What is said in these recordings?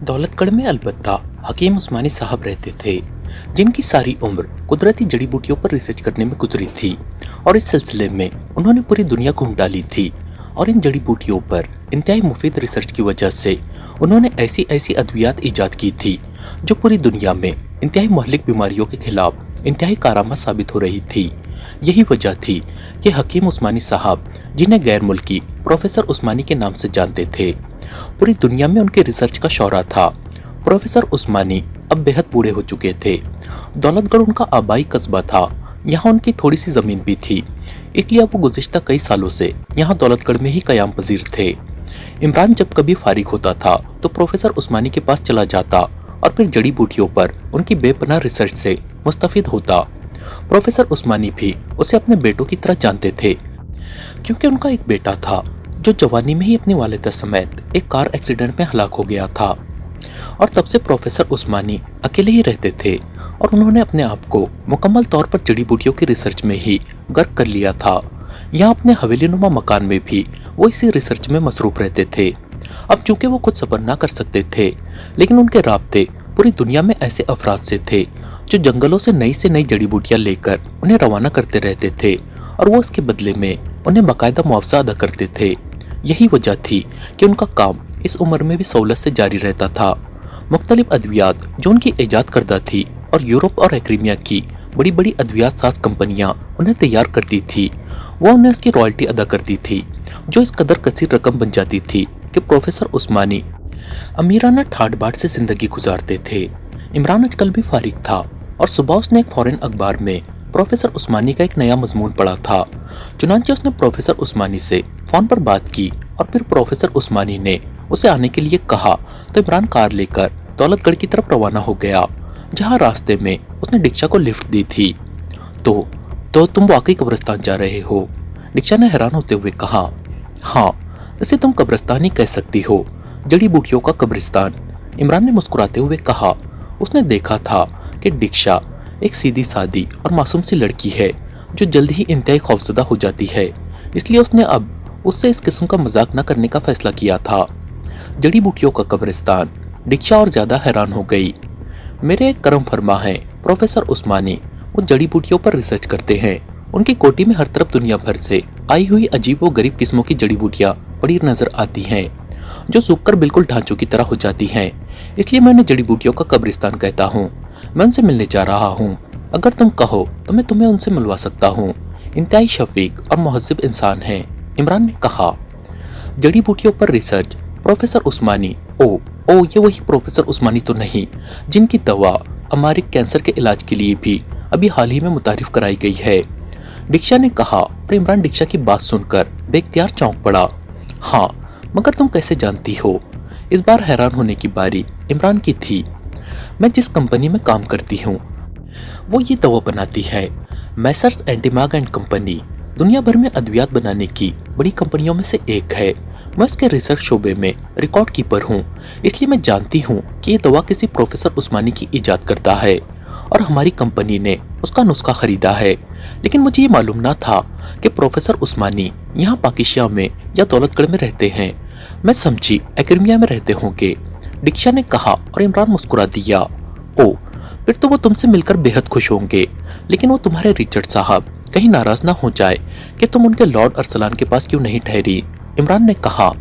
दौलतगढ़ में अलबत्ता हकीम उस्मानी साहब रहते थे, जिनकी सारी उम्र कुदरती जड़ी बूटियों पर रिसर्च करने में गुजरी थी और इस सिलसिले में उन्होंने पूरी दुनिया घूम डाली थी। और इन जड़ी बूटियों पर इंतहाई मुफीद रिसर्च की वजह से उन्होंने ऐसी ऐसी अद्वियात ईजाद की थी जो पूरी दुनिया में इंतहाई मुहल्लिक बीमारियों के खिलाफ इंतहाई कारामद साबित हो रही थी। यही वजह थी कि हकीम उस्मानी साहब, जिन्हें गैर मुल्की प्रोफेसर उस्मानी के नाम से जानते थे, पूरी दुनिया में उनके रिसर्च का शौहरा था। प्रोफेसर उस्मानी अब बेहद बूढ़े हो चुके थे। दौलतगढ़ उनका आबाई कस्बा था, यहाँ उनकी थोड़ी सी ज़मीन भी थी, इसलिए अब वो गुज़िश्ता कई सालों से यहाँ दौलतगढ़ में ही क़याम पजीर थे। इमरान जब कभी फारिग होता था तो प्रोफेसर उस्मानी के पास चला जाता और फिर जड़ी बूटियों पर उनकी बेपनाह रिसर्च से मुस्तफ़िद होता। प्रोफेसर उस्मानी भी उसे अपने बेटों की तरह जानते थे, क्योंकि उनका एक बेटा था जो जवानी में ही अपनी वालिदा समेत एक कार एक्सीडेंट में हलाक हो गया था। और तब से प्रोफेसर उस्मानी अकेले ही रहते थे और उन्होंने अपने आप को मुकम्मल तौर पर जड़ी बूटियों की रिसर्च में ही गर्क कर लिया था। यहाँ अपने हवेलीनुमा मकान में भी वो इसी रिसर्च में मसरूफ रहते थे। अब चूंकि वो खुद सफ़र ना कर सकते थे, लेकिन उनके राब्ते पूरी दुनिया में ऐसे अफराद से थे जो जंगलों से नई जड़ी बूटियाँ लेकर उन्हें रवाना करते रहते थे और वो इसके बदले में उन्हें बाकायदा मुआवजा अदा करते थे। यही वजह थी कि उनका काम इस उम्र में भी सहूलत से जारी रहता था। मुख्तलिफ अद्वियात जो उनकी ईजाद करदा थी और यूरोप और एक्रीमिया की बड़ी बड़ी अद्वियात साज कंपनियां उन्हें तैयार करती थी, वो उन्हें इसकी रॉयल्टी अदा करती थी, जो इस कदर कसीर रकम बन जाती थी कि प्रोफेसर उस्मानी अमीराना ठाट बाट से ज़िंदगी गुजारते थे। इमरान आजकल भी फारिग था और सुबह उसने एक फ़ॉरेन अखबार में प्रोफेसर उस्मानी का एक नया मजमून पढ़ा था। चुनांचे उसने प्रोफेसर उस्मानी से फ़ोन पर बात की और फिर प्रोफेसर उस्मानी ने उसे आने के लिए कहा तो इमरान कार लेकर दौलतगढ़ की तरफ रवाना हो गया, जहां रास्ते में उसने डिक्शा को लिफ्ट दी थी। तो तुम वाकई कब्रिस्तान जा रहे हो? डिक्शा ने हैरान होते हुए कहा। हाँ, इसे तुम कब्रिस्तान ही कह सकती हो, जड़ी बूटियों का कब्रिस्तान, इमरान ने मुस्कुराते हुए कहा। उसने देखा था कि डिक्शा एक सीधी सादी और मासूम सी लड़की है जो जल्द ही इंतहाई खौफजदा हो जाती है, इसलिए उसने अब उससे इस किस्म का मजाक न करने का फैसला किया था। जड़ी बूटियों का कब्रिस्तान, डिक्शा और ज़्यादा हैरान हो गई। मेरे एक करम फरमा हैं प्रोफेसर उस्मानी, वो जड़ी बूटियों पर रिसर्च करते हैं। उनकी कोठी में हर तरफ दुनिया भर से आई हुई अजीब व गरीब किस्मों की जड़ी बूटियाँ पड़ी नजर आती हैं, जो सूखकर बिल्कुल ढांचों की तरह हो जाती हैं। इसलिए मैं उन्हें जड़ी बूटियों का कब्रिस्तान कहता हूँ। मैं उनसे मिलने जा रहा हूँ, अगर तुम कहो तो मैं तुम्हें उनसे मिलवा सकता हूँ। इंतहाई शफीक और महज़्ज़ब इंसान हैं, इमरान ने कहा। जड़ी बूटियों पर रिसर्च, प्रोफेसर उस्मानी, ओ ये वही प्रोफेसर उस्मानी तो नहीं जिनकी दवा अमारिक कैंसर के इलाज के लिए भी अभी हाल ही में मुतारिफ कराई गई है, डिक्शा ने कहा। और इमरान डिक्शा की बात सुनकर बेख्तियार चौंक पड़ा। हाँ, मगर तुम कैसे जानती हो? इस बार हैरान होने की बारी इमरान की थी। मैं जिस कंपनी में काम करती हूँ वो ये दवा बनाती है। मैसर्स एंटीमाग एंड कंपनी दुनिया भर में अद्वियात बनाने की बड़ी कंपनियों में से एक है। मैं उसके रिसर्च शोबे में रिकॉर्ड कीपर हूँ, इसलिए मैं जानती हूँ कि ये दवा किसी प्रोफेसर उस्मानी की ईजाद करता है और हमारी कंपनी ने उसका नुस्खा खरीदा है। लेकिन मुझे ये मालूम ना था कि प्रोफेसर उस्मानी यहाँ पाकिस्तान में या दौलतगढ़ में रहते हैं। मैं समझी एक्रीमिया में रहते होंगे, डिक्शा ने कहा। और इमरान मुस्कुरा दिया। ओ, फिर तो वो तुमसे मिलकर बेहद खुश होंगे, लेकिन वो तुम्हारे रिचर्ड साहब कहीं नाराज ना हो जाए कि तुम उनके लॉर्ड अरसलान के पास क्यों नहीं ठहरी, इमरान ने कहा।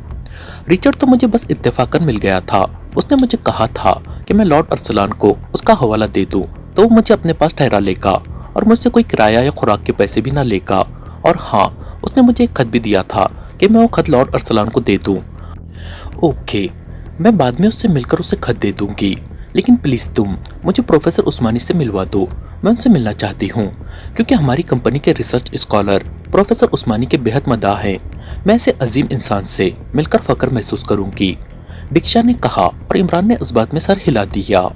रिचर्ड तो मुझे बस इत्तेफाकन मिल गया था। उसने मुझे कहा था कि मैं लॉर्ड अरसलान को उसका हवाला दे दूं तो वो मुझे अपने पास ठहरा लेगा और मुझसे कोई किराया या खुराक के पैसे भी ना लेगा। और हाँ, उसने मुझे एक खत भी दिया था कि मैं वो खत लॉर्ड अरसलान को दे दूं। ओके, मैं बाद में उससे मिलकर उसे खत दे दूंगी, लेकिन प्लीज़ तुम मुझे प्रोफेसर उस्मानी से मिलवा दो। मैं उनसे मिलना चाहती हूँ, क्योंकि हमारी कंपनी के रिसर्च स्कॉलर प्रोफेसर उस्मानी के बेहद मदाह हैं। मैं ऐसे अजीम इंसान से मिलकर फ़ख्र महसूस करूँगी, डिक्शा ने कहा। और इमरान ने इस बात में सर हिला दिया।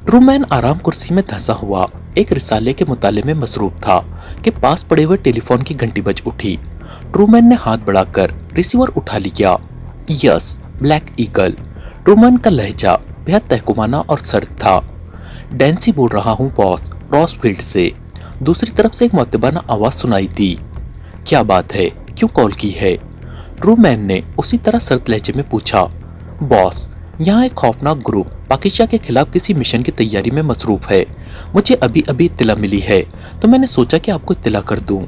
ट्रूमैन आराम कुर्सी में धंसा हुआ एक रिसाले के मुताले में मसरूफ था कि पास पड़े हुए टेलीफोन की घंटी बज उठी। ट्रूमैन ने हाथ बढ़ाकर रिसीवर उठा लिया। Yes, black eagle. ट्रूमैन का लहजा बेहद तहकुमाना और सर्द था। डैंसी बोल रहा हूँ बॉस, रॉसफील्ड से। दूसरी तरफ से एक मुअत्तबाना आवाज़ सुनाई दी। क्या बात है, क्यों कॉल की है? ट्रूमैन ने उसी तरह सर्द लहजे में पूछा। बॉस, यहाँ एक खौफनाक ग्रुप पाकिस्तान के खिलाफ किसी मिशन की तैयारी में मसरूफ है। मुझे अभी अभी इत्तला मिली है, तो मैंने सोचा कि आपको इत्तला कर दूं।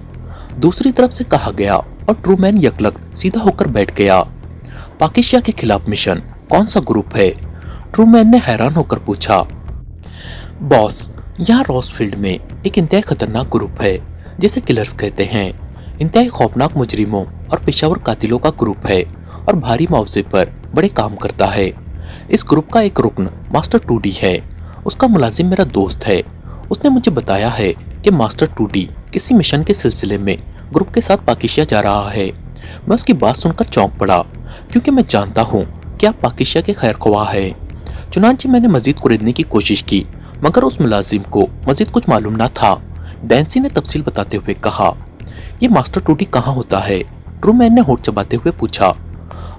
दूसरी तरफ से कहा गया और ट्रूमैन यकलक सीधा होकर बैठ गया। पाकिस्तान के खिलाफ मिशन? कौन सा ग्रुप है? ट्रूमैन ने हैरान होकर पूछा। बॉस, यहाँ रॉसफील्ड में एक इंतहाई खतरनाक ग्रुप है जिसे किलर्स कहते हैं। इंतहाई खौफनाक मुजरिमों और पेशावर कातिलों का ग्रुप है और भारी मुआवजे पर बड़े काम करता है। इस ग्रुप का एक रुकन मास्टर टूडी है। उसका मुलाजिम मेरा दोस्त है। उसने मुझे बताया है कि मास्टर टूडी किसी मिशन के सिलसिले में ग्रुप के साथ पाकिस्तान जा रहा है। मैं उसकी बात सुनकर चौंक पड़ा, क्योंकि मैं जानता हूँ कि आप पाकिस्तान के खैर ख्वाह हैं। चुनांचे मैंने मजीद कुरेदने की कोशिश की, मगर उस मुलाजिम को मजीद कुछ मालूम न था। डैंसी ने तफसील बताते हुए कहा। ये मास्टर टूडी कहाँ होता है? ट्रूमैन ने होठ चबाते हुए पूछा।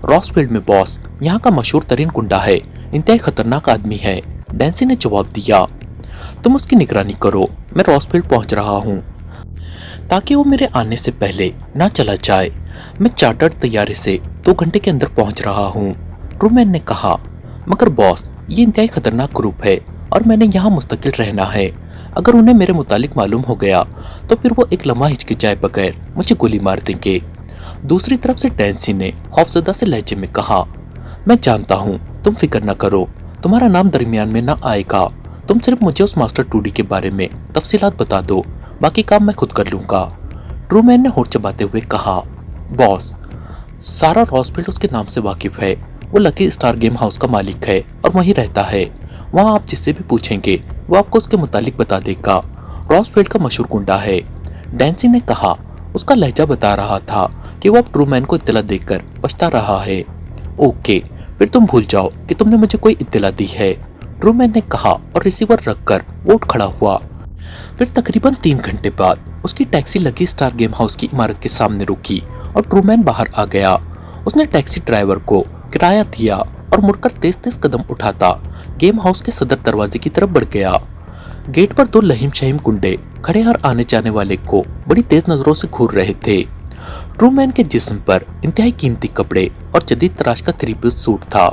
रॉसफील्ड में बॉस, यहाँ का मशहूर तरीन गुंडा है, इंतहाई खतरनाक आदमी है, डैंसी ने जवाब दिया। तुम उसकी निगरानी करो, मैं रॉसफील्ड पहुंच रहा हूँ, ताकि वो मेरे आने से पहले ना चला जाए। मैं चार्टर्ड तैयारे से 2 घंटे के अंदर पहुंच रहा हूँ, ट्रूमैन ने कहा। मगर बॉस, ये इंतहाई खतरनाक ग्रुप है और मैंने यहाँ मुस्तकिल रहना है। अगर उन्हें मेरे मुतालिक मालूम हो गया तो फिर वो एक लम्हा हिचकिचाए बगैर मुझे गोली मार देंगे। दूसरी तरफ से डैंसी ने खौफजदा से लहजे में कहा। मैं जानता हूँ, तुम फिक्र न करो, तुम्हारा नाम दरमियान में न आएगा। तुम सिर्फ मुझे उस मास्टर टूडी के बारे में तफसीलात बता दो, बाकी काम मैं खुद कर लूंगा, ट्रूमैन ने होठ चबाते हुए कहा। बॉस, सारा रॉसफील्ड उसके नाम से वाकिफ है। वो लकी स्टार गेम हाउस का मालिक है और वहीं रहता है। वहाँ आप जिससे भी पूछेंगे वो आपको उसके मुतालिक बता देगा। रॉसफील्ड का मशहूर गुंडा है, डैंसी ने कहा। उसका लहजा बता रहा था कि वो अब ट्रूमैन को इत्तला देकर पछता रहा है। ओके, फिर तुम भूल जाओ कि तुमने मुझे कोई इत्तला दी है, ट्रूमैन ने कहा और रिसीवर रखकर वो उठ खड़ा हुआ। फिर तकरीबन 3 घंटे बाद उसकी taxi lucky star game house की इमारत के सामने रुकी और ट्रूमैन बाहर आ गया। उसने टैक्सी ड्राइवर को किराया दिया और मुड़कर तेज तेज कदम उठाता गेम हाउस के सदर दरवाजे की तरफ बढ़ गया। गेट पर 2 लहीम शहीम गुंडे खड़े हर आने जाने वाले को बड़ी तेज नजरों से घूर रहे थे। ट्रूमैन के जिस्म पर इंतहाई कीमती कपड़े और जदीद तराश का 3-पीस सूट था।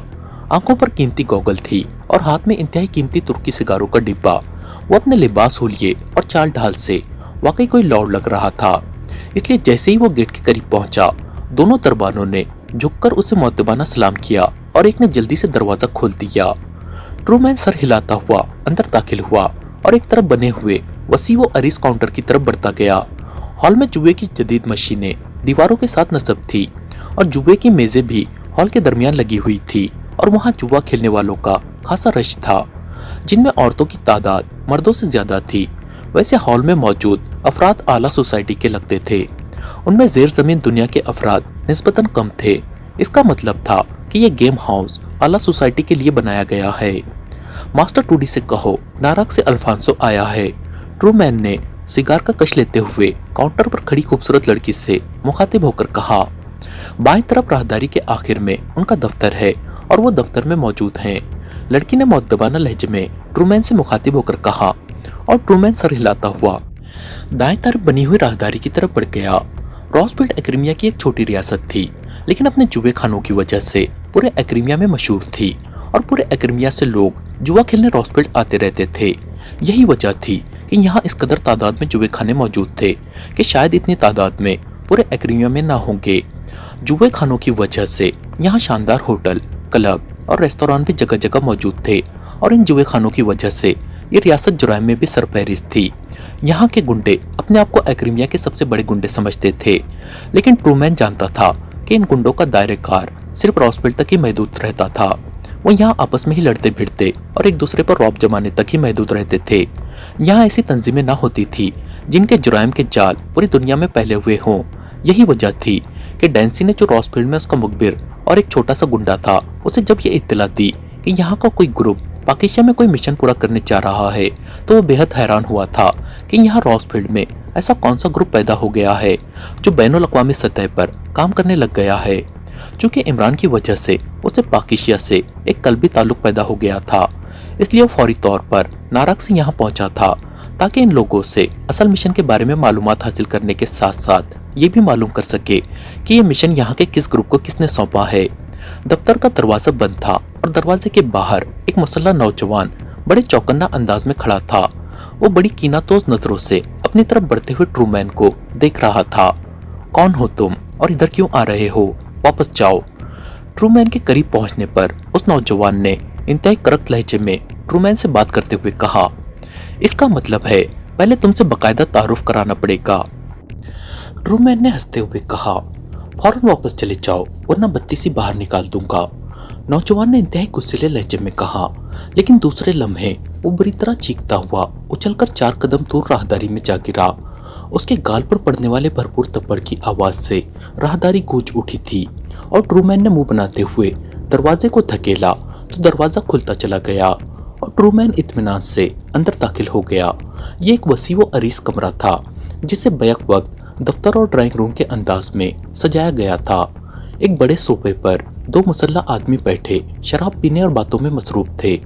आंखों पर कीमती गॉगल थी और हाथ में इंतहाई कीमती तुर्की सिगारों का डिब्बा। वो अपने लिबास, हुलिये और चाल ढाल से वाकई कोई लॉर्ड लग रहा था। इसलिए जैसे ही वो गेट के करीब पहुंचा, दोनों दरबानों ने झुककर उसे मुअद्दबाना सलाम किया और एक ने जल्दी से दरवाजा खोल दिया। ट्रूमैन सर हिलाता हुआ अंदर दाखिल हुआ और एक तरफ बने हुए वसी व अरीस काउंटर की तरफ बढ़ता गया। हॉल में जुए की जदीद मशीनें दीवारों के साथ नस्ब थी और जुए की मेजें भी हॉल के दरमियान लगी हुई थी और वहां जुआ खेलने वालों का खासा रश था, जिनमें औरतों की तादाद मर्दों से ज्यादा थी। वैसे हॉल में मौजूद अफराद आला सोसाइटी के लगते थे। उनमें जेर जमीन दुनिया के अफराद निस्बतन कम थे। इसका मतलब था कि यह गेम हाउस आला सोसाइटी के लिए बनाया गया है। मास्टर टूडी से कहो नाराक से अल्फांसो आया है, ट्रूमैन ने सिगार का कश लेते हुए काउंटर पर खड़ी खूबसूरत लड़की से मुखातिब होकर कहा। बाएं तरफ राहदारी के आखिर में उनका दफ्तर है और वो दफ्तर में मौजूद हैं, लड़की ने मुअद्दबाना लहजे में ट्रूमैन से मुखातिब होकर कहा और ट्रूमैन सर हिलाता हुआ दाएं तरफ बनी हुई राहदारी की तरफ बढ़ गया। रॉसफील्ड एक्रीमिया की एक छोटी रियासत थी, लेकिन अपने जुए खानों की वजह से पूरे एक्रीमिया में मशहूर थी और पूरे एक्रीमिया से लोग जुआ खेलने रॉसफील्ड आते रहते थे। यही वजह थी कि यहाँ इस कदर तादाद में जुए खाने मौजूद थे कि शायद इतनी तादाद में पूरे एक्रीमिया में ना होंगे। जुए खानों की वजह से यहाँ शानदार होटल, क्लब और रेस्तोरां भी जगह जगह मौजूद थे और इन जुए खानों की वजह से ये रियासत जुराइम में भी सरफहरिस्त थी। यहाँ के गुंडे अपने आप को एक्रीमिया के सबसे बड़े गुंडे समझते थे, लेकिन ट्रूमैन जानता था कि इन गुंडों का दायरेकार सिर्फ रॉसफील्ड तक ही महदूद रहता था। वो यहाँ आपस में ही लड़ते भिड़ते और एक दूसरे पर रौब जमाने तक ही महदूद रहते थे। यहाँ ऐसी तंजीमें ना होती थी जिनके जुराइम के जाल पूरी दुनिया में फैले हुए हों। यही वजह थी कि डैंसी ने जो रॉसफील्ड में उसका मुखबिर और एक छोटा सा गुंडा था, उसे जब ये इत्तला दी कि यहाँ का कोई ग्रुप पाकिस्तान में कोई मिशन पूरा करने जा रहा है, तो वो बेहद हैरान हुआ था कि यहाँ रॉसफील्ड में ऐसा कौन सा ग्रुप पैदा हो गया है जो बैनुल अक़वामी सतह पर काम करने लग गया है। चूँकि इमरान की वजह से उसे पाकिस्तान से एक कल्बी ताल्लुक पैदा हो गया था, इसलिए वो फौरी तौर पर नारक से यहाँ पहुँचा था ताकि इन लोगों से असल मिशन के बारे में मालूमात हासिल करने के साथ साथ ये भी मालूम कर सके कि ये मिशन यहाँ के किस ग्रुप को किसने सौंपा है। दफ्तर का दरवाजा बंद था और दरवाजे के बाहर एक मुसल्ला नौजवान बड़े चौकन्ना अंदाज में खड़ा था। वो बड़ी कीनातोज नजरों से अपनी तरफ बढ़ते हुए ट्रूमैन को देख रहा था। कौन हो तुम और इधर क्यों आ रहे हो? वापस जाओ। ट्रूमैन के करीब पहुंचने पर उस नौजवान ने इंतहाई करक लहजे में ट्रूमैन से बात करते हुए कहा, इसका मतलब है पहले तुमसे बकायदा तारुफ कराना पड़ेगा। ट्रूमैन ने हंसते हुए कहा, फौरन वापस चले जाओ वरना बत्ती सी बाहर निकाल दूंगा। नौजवान ने इंतहाई गुस्सैले लहजे में कहा, लेकिन दूसरे लम्हे वो बुरी तरह चीखता हुआ उछलकर 4 कदम दूर राहदारी में जा गिरा। उसके गाल पर पड़ने वाले भरपूर थप्पड़ की आवाज से राहदारी गूंज उठी थी और ट्रूमैन ने मुंह बनाते हुए दरवाजे को धकेला तो दरवाजा खुलता चला गया और ट्रूमैन इत्मीनान से अंदर दाखिल हो गया। ये एक वसी व अरीस कमरा था जिसे बैक वक्त दफ्तर और ड्राइंग रूम के अंदाज में सजाया गया था। एक बड़े सोफे पर 2 मुसल्ला आदमी बैठे शराब पीने और बातों में मसरूफ थे,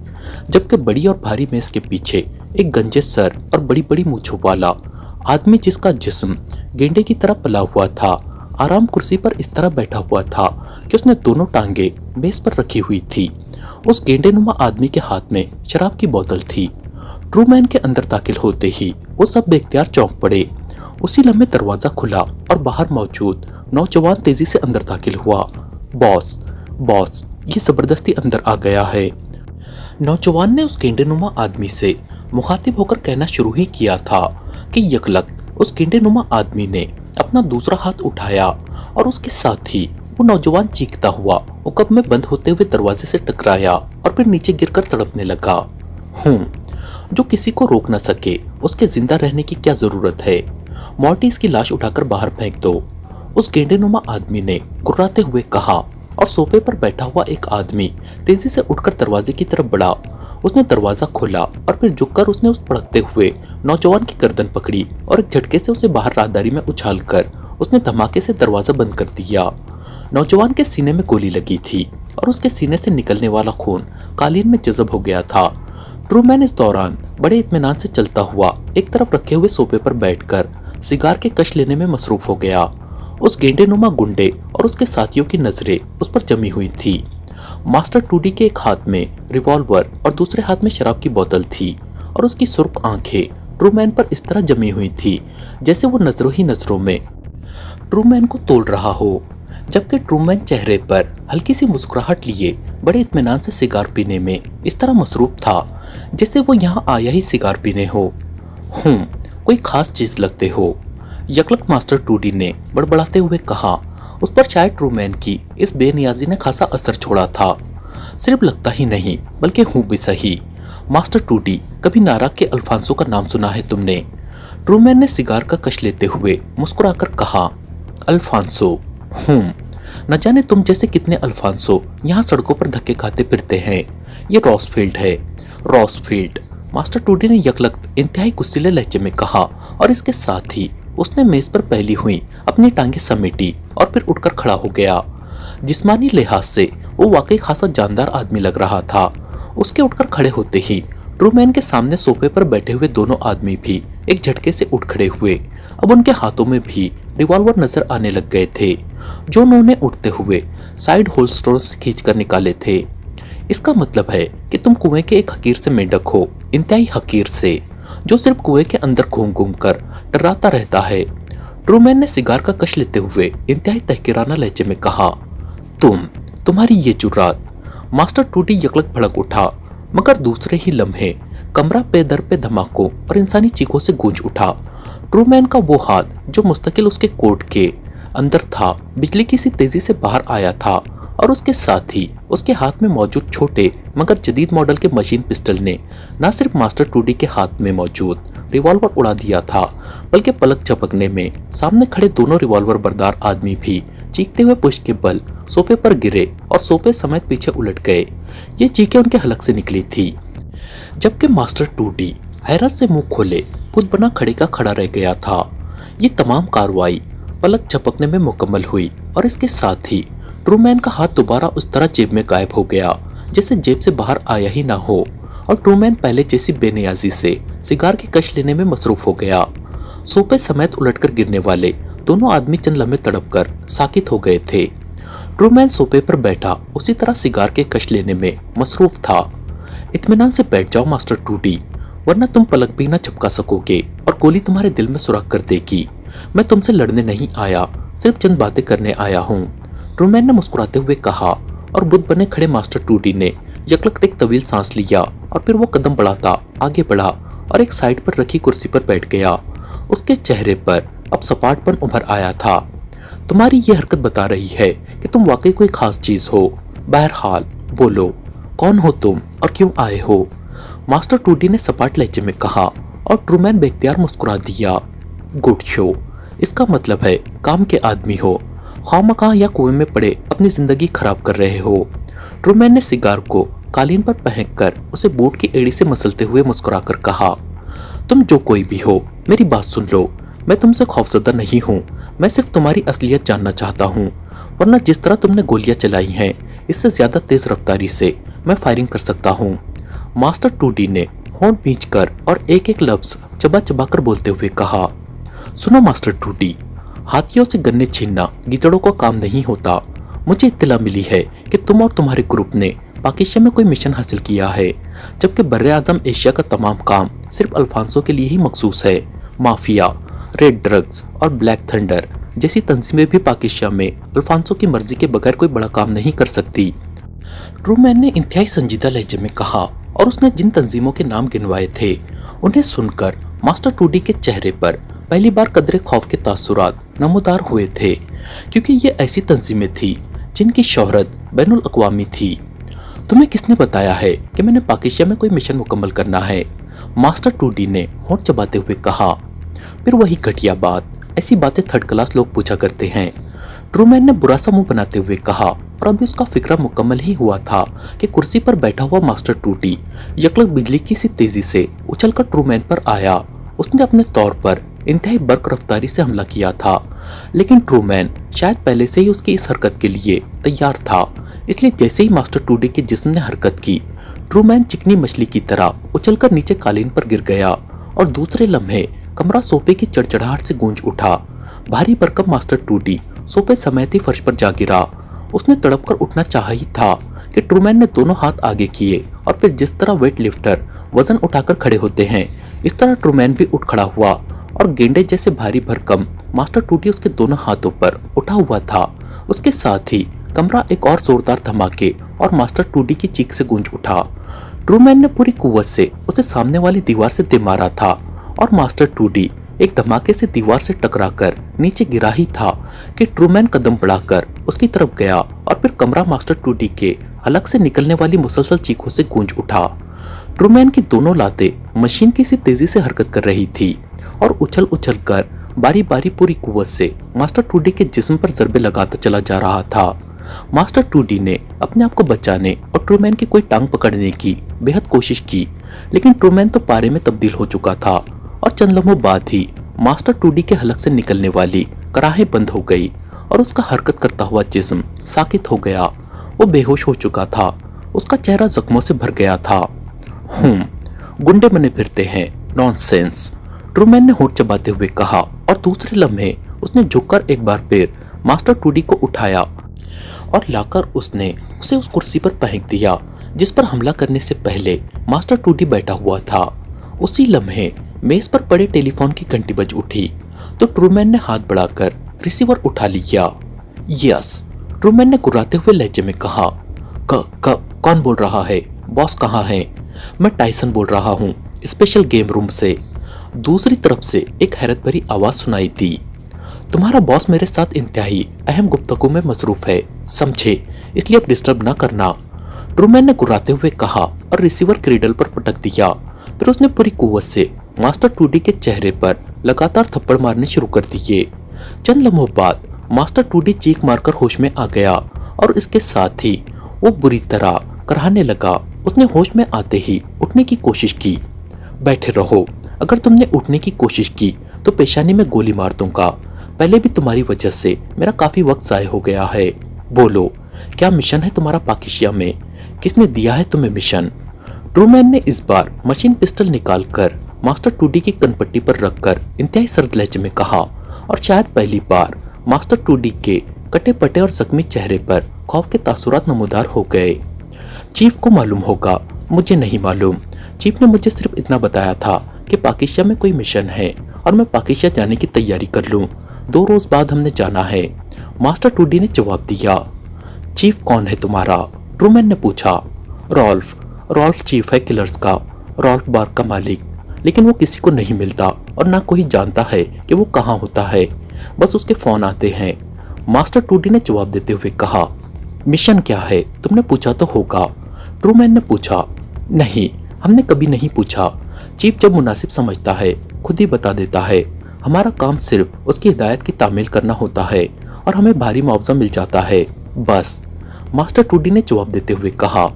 जबकि बड़ी और भारी मेज के पीछे एक गंजे सर और बड़ी बड़ी मूंछों वाला आदमी जिसका जिस्म गेंडे की तरह पला हुआ था, आराम कुर्सी पर इस तरह बैठा हुआ था कि उसने दोनों टांगे मेज पर रखी हुई थी। उस गेंडेनुमा आदमी के हाथ में शराब की बोतल थी। ट्रूमैन के अंदर दाखिल होते ही वो सब बेख्तियार चौंक पड़े। उसी लम्हे दरवाजा खुला और बाहर मौजूद नौजवान तेजी से अंदर दाखिल हुआ। बॉस, बॉस, ये जबरदस्ती अंदर आ गया है। नौजवान ने उस गेंडेनुमा आदमी से मुखातिब होकर कहना शुरू ही किया था कि यकलख्त उस गेंडेनुमा आदमी ने अपना दूसरा हाथ उठाया और उसके साथ ही वो नौजवान चीखता हुआ उकब में बंद होते हुए दरवाजे से टकराया और फिर नीचे गिरकर तड़पने लगा। जो किसी को रोक न सके उसके जिंदा रहने की क्या जरूरत है? मॉर्टी इसकी लाश उठाकर बाहर फेंक दो, उस गेंडेनुमा आदमी ने गुर्राते हुए कहा और सोफे पर बैठा हुआ एक आदमी तेजी से उठकर दरवाजे की तरफ बढ़ा। उसने दरवाजा खोला और फिर झुककर उसने उस भड़कते हुए नौजवान की गर्दन पकड़ी और एक झटके से उसे बाहर राहदारी में उछालकर उसने धमाके से दरवाजा बंद कर दिया। नौजवान के सीने में गोली लगी थी और उसके सीने से निकलने वाला खून कालीन में जज़ब हो गया था। ट्रूमैन इस दौरान बड़े इत्मीनान से चलता हुआ एक तरफ रखे हुए सोफे पर बैठकर सिगार के कश लेने में मसरूफ हो गया। उस गेंडेनुमा गुंडे और उसके साथियों की नजरें उस पर जमी हुई थी। मास्टर टूडी के एक हाथ में रिवॉल्वर और दूसरे हाथ में शराब की बोतल थी और उसकी सुर्ख आंखें ट्रूमैन पर इस तरह जमी हुई थी जैसे वो नजरों ही नजरों में ट्रूमैन को तोड़ रहा हो, जबकि ट्रूमैन चेहरे पर हल्की सी मुस्कुराहट लिए बड़े इत्मीनान से सिगार पीने में इस तरह मसरूफ था जैसे वो यहाँ आया ही सिगार पीने हो। कोई खास चीज लगते हो, यकलख्त मास्टर टूडी ने बड़बड़ाते हुए कहा। उस पर शायद ट्रूमैन की इस बेनियाजी ने खासा असर छोड़ा था। सिर्फ लगता ही नहीं बल्कि हूँ भी सही। मास्टर टूडी, कभी नारा के अल्फांसो का नाम सुना है तुमने? ट्रूमैन ने सिगार का कश लेते हुए मुस्कुराकर कहा। अल्फांसो? न जाने तुम जैसे कितने अल्फांसो यहाँ सड़कों पर धक्के खाते फिरते हैं। ये रॉसफील्ड है, रॉसफील्ड। मास्टर टूडी ने यकलख्त इंतहाई गुस्सैले लहजे में कहा और इसके साथ ही उसने मेज पर फैली हुई अपनी टांगे समेटी और फिर उठकर खड़ा हो गया। जिस्मानी लिहाज से वो वाकई खासा जानदार आदमी लग रहा था। उसके उठकर खड़े होते ही ट्रूमैन के सामने सोफे पर बैठे हुए दोनों आदमी भी एक झटके से उठ खड़े हुए। अब उनके हाथों में भी रिवॉल्वर नजर आने लग गए थे जो उन्होंने उठते हुए साइड होल्स्टरों से खींचकर निकाले थे। इसका मतलब है कि तुम कुएं के एक हकीर से मेंढक हो, इंतहाई हकीर से, जो सिर्फ कुएं के अंदर घूम घूम कर डराता रहता है। ट्रूमैन ने सिगार का कश लेते हुए इंतहाई तहकीराना लहजे में कहा। तुम्हारी ये जुर्रात। मास्टर टूडी यकलख्त भड़क उठा, मगर दूसरे ही लम्हे कमरा पे दर पे धमाकों और इंसानी चीखों से गूंज उठा। ट्रूमैन का वो हाथ जो मुस्तकिल उसके कोट के अंदर था बिजली की सी तेजी से बाहर आया था और उसके साथ ही उसके हाथ में मौजूद छोटे मगर जदीद मॉडल के मशीन पिस्टल ने न सिर्फ मास्टर टूडी के हाथ में मौजूद रिवॉल्वर उड़ा दिया था बल्कि पलक झपकने में सामने खड़े दोनों रिवॉल्वर बरदार आदमी भी चीखते हुए पुश के बल सोफे पर गिरे और सोफे समेत पीछे उलट गए। ये चीखें उनके हलक से निकली थी, जबकि मास्टर टूडी हैरत से मुंह खोले खुद बना खड़े का खड़ा रह गया था। ये तमाम कार्रवाई पलक झपकने में मुकम्मल हुई और इसके साथ ही ट्रूमैन का हाथ दोबारा उस तरह जेब में गायब हो गया जैसे जेब से बाहर आया ही ना हो और ट्रूमैन पहले जैसी बेनियाजी से सिगार की कश लेने में मसरूफ हो गया। सोफे समेत उलटकर गिरने वाले दोनों आदमी चंद लम्हे तड़प कर साकित हो गए थे। ट्रूमैन सोफे पर बैठा उसी तरह सिगार के कश लेने में मसरूफ था। इत्मीनान से बैठ जाओ मास्टर टूडी, वरना तुम पलक भी न झपका सकोगे और गोली तुम्हारे दिल में सुराख कर देगी। मैं तुमसे लड़ने नहीं आया, सिर्फ चंद बातें करने आया हूँ, ट्रूमैन ने मुस्कुराते हुए कहा। और बुत बने खड़े मास्टर टूडी ने यकलक एक तवील सांस लिया और फिर वो कदम बढ़ाता आगे बढ़ा और एक साइड पर रखी कुर्सी पर बैठ गया। उसके चेहरे पर अब सपाटपन उभर आया था। तुम्हारी ये हरकत बता रही है कि तुम वाकई कोई खास चीज हो। बहरहाल बोलो, कौन हो तुम और क्यों आए हो? मास्टर टूडी ने सपाट लहजे में कहा और ट्रूमैन बेख्तियार मुस्कुरा दिया। गुड शो, इसका मतलब है काम के आदमी हो, खामखा या कुएं में पड़े अपनी जिंदगी खराब कर रहे हो। ट्रूमैन ने सिगार को कालीन पर फेंक कर उसे बूट की एड़ी से मसलते हुए मुस्कुराकर कहा, तुम जो कोई भी हो मेरी बात सुन लो। मैं तुमसे खौफजदा नहीं हूँ, मैं सिर्फ तुम्हारी असलियत जानना चाहता हूँ, वरना जिस तरह तुमने गोलियां चलाई हैं इससे ज्यादा तेज रफ्तारी से मैं फायरिंग कर सकता हूँ। मास्टर टूडी ने होंठ भींचकर और एक एक लफ्ज चबा चबा कर बोलते हुए कहा, सुनो मास्टर टूडी, हाथियों से गन्ने छीनना गीदड़ों का काम नहीं होता। मुझे इत्तला मिली है कि तुम और तुम्हारे ग्रुप ने पाकिस्तान में कोई मिशन हासिल किया है, जबकि बर्रे आजम एशिया का तमाम काम सिर्फ अल्फांसो के लिए ही मखसूस है। माफिया, रेड ड्रग्स और ब्लैक थंडर जैसी तंजीमें भी पाकिस्तान में अल्फांसो की मर्जी के बगैर कोई बड़ा काम नहीं कर सकती। ट्रूमैन ने इंतहाई संजीदा लहजे में कहा और उसने जिन तंजीमों के नाम गिनवाए थे उन्हें सुनकर मास्टर टूडी के चेहरे पर पहली बार कदरे खौफ के तासुरात नमूदार हुए थे, क्योंकि ये ऐसी तंजीमें थी जिनकी शोहरत बैनुल अक़वामी थी। तुम्हें किसने बताया है कि मैंने पाकिस्तान में कोई मिशन मुकम्मल करना है? मास्टर टूडी ने होंठ चबाते हुए कहा। फिर वही घटिया बात, ऐसी बातें थर्ड क्लास लोग पूछा करते हैं, ट्रूमैन ने बुरा सा मुंह बनाते हुए कहा। और अभी उसका फिक्रा मुकम्मल ही हुआ था कि कुर्सी पर बैठा हुआ मास्टर टूडी यकलक बिजली की सी तेजी से उछलकर ट्रूमैन पर आया। उसने अपने तौर पर इंतहाई बर्क रफ्तारी से हमला किया था, लेकिन ट्रूमैन शायद पहले से ही उसकी इस हरकत के लिए तैयार था। इसलिए जैसे ही मास्टर टूडी के जिस्म ने हरकत की, ट्रूमैन चिकनी मछली की तरह उछलकर नीचे कालीन पर गिर गया और दूसरे लम्हे कमरा सोफे की चड़चड़ाहट से गूंज उठा। भारी भरकम मास्टर टूडी सोफे समेत ही फर्श पर जा गिरा। उसने तड़प कर उठना चाहा ही था कि ट्रूमैन ने दोनों हाथ आगे किए और फिर जिस तरह वेट लिफ्टर वजन उठाकर खड़े होते हैं इस तरह ट्रूमैन भी उठ खड़ा हुआ और गेंडे जैसे भारी भरकम मास्टर टूडी उसके दोनों हाथों पर उठा हुआ था। उसके साथ ही कमरा एक और जोरदार धमाके और मास्टर टूडी की चीख से गूंज उठा। ट्रूमैन ने पूरी कुव्वत से उसे सामने वाली दीवार से दे मारा था और मास्टर टूडी एक धमाके से दीवार से टकराकर नीचे गिरा ही था कि ट्रूमैन कदम बढ़ाकर उसकी तरफ गया और फिर कमरा मास्टर टूडी के हलक से निकलने वाली मुसलसल चीखों से गूंज उठा। ट्रूमैन की दोनों लातें मशीन की सी तेजी से हरकत कर रही थी और उछल उछल कर बारी बारी पूरी कुव्वत से मास्टर टूडी के जिस्म पर जरबे लगाता चला जा रहा था। मास्टर टूडी ने अपने आप को बचाने और ट्रूमैन की कोई टांग पकड़ने की बेहद कोशिश की, लेकिन ट्रूमैन तो पारे में तब्दील हो चुका था और चंद लम्हों बाद ही मास्टर टूडी के हलक से निकलने वाली कराहें बंद हो गई और उसका हरकत करता हुआ जिस्म साकित हो गया। वो बेहोश हो चुका था, उसका चेहरा जख्मों से भर गया था। गुंडे बने फिरते हैं, नॉनसेंस, ट्रूमैन ने होंठ चबाते हुए कहा और दूसरे लम्हे उसने झुककर एक बार फिर मास्टर टूडी को उठाया और लाकर उसने उसे उस कुर्सी पर फेंक दिया जिस पर हमला करने से पहले मास्टर टूडी बैठा हुआ था। उसी लम्हे मेज पर पड़े टेलीफोन की घंटी बज उठी तो ट्रूमैन ने हाथ बढ़ाकर रिसीवर उठा लिया। यस, ट्रूमैन ने गुर्राते हुए लहजे में कहा। कौन बोल रहा है? बॉस कहाँ है? मैं टाइसन बोल रहा हूँ, स्पेशल गेम रूम से। दूसरी तरफ से एक हैरत भरी आवाज सुनाई दी। तुम्हारा बॉस मेरे साथ इंतहाई अहम गुफ्तगू में मसरूफ है, समझे, इसलिए अब डिस्टर्ब ना करना, ट्रूमैन ने गुर्राते हुए कहा और रिसीवर क्रीडल पर पटक दिया। फिर उसने पूरी कुव्वत से मास्टर टूडी के चेहरे पर लगातार थप्पड़ मारने शुरू कर दिए। चंद लम्हों बाद मास्टर टूडी चीख मारकर होश में आ गया और इसके साथ ही वो बुरी तरह कराहने लगा। उसने होश में आते ही उठने की कोशिश की। बैठे रहो, अगर तुमने उठने की कोशिश की तो पेशानी में गोली मार दूंगा। पहले भी तुम्हारी वजह से मेरा काफी वक्त ज़ाया हो गया है। बोलो, क्या मिशन है तुम्हारा पाकिस्तान में? किसने दिया है तुम्हें मिशन? ट्रूमैन ने इस बार मशीन पिस्टल निकालकर मास्टर टूडी की कनपट्टी पर रखकर इंतहाई सर्द लहजे में कहा और शायद पहली बार मास्टर टूडी के कटे पटे और जख्मी चेहरे पर खौफ के तासुरात नमूदार हो गए। चीफ को मालूम होगा, मुझे नहीं मालूम। चीफ ने मुझे सिर्फ इतना बताया था कि पाकिस्तान में कोई मिशन है और मैं पाकिस्तान जाने की तैयारी कर लूं। 2 रोज बाद हमने जाना है। मास्टर टूडी ने जवाब दिया। चीफ कौन है तुम्हारा? ट्रूमैन ने पूछा। रॉल्फ चीफ है किलर्स का, रॉल्फ बार का मालिक। लेकिन वो किसी को नहीं मिलता और ना कोई जानता है कि वो कहाँ होता है। बस उसके फोन आते हैं। मास्टर टूडी ने जवाब देते हुए कहा। मिशन क्या है? तुमने पूछा तो होगा। ट्रूमैन ने पूछा। नहीं, हमने कभी नहीं पूछा। चीफ जब मुनासिब समझता है खुद ही बता देता है। हमारा काम सिर्फ उसकी हिदायत की तामील करना होता है और हमें भारी मुआवजा मिल जाता है, बस। मास्टर टूडी ने जवाब देते हुए कहा।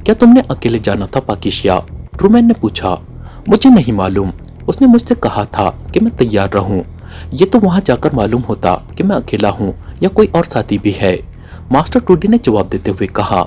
क्या तुमने अकेले जाना था पाकिस्तान? ट्रूमैन ने पूछा। मुझे नहीं मालूम। उसने मुझसे कहा था कि मैं तैयार रहूं। ये तो वहां जाकर मालूम होता कि मैं अकेला हूं या कोई और साथी भी है। मास्टर टूडी ने जवाब देते हुए कहा।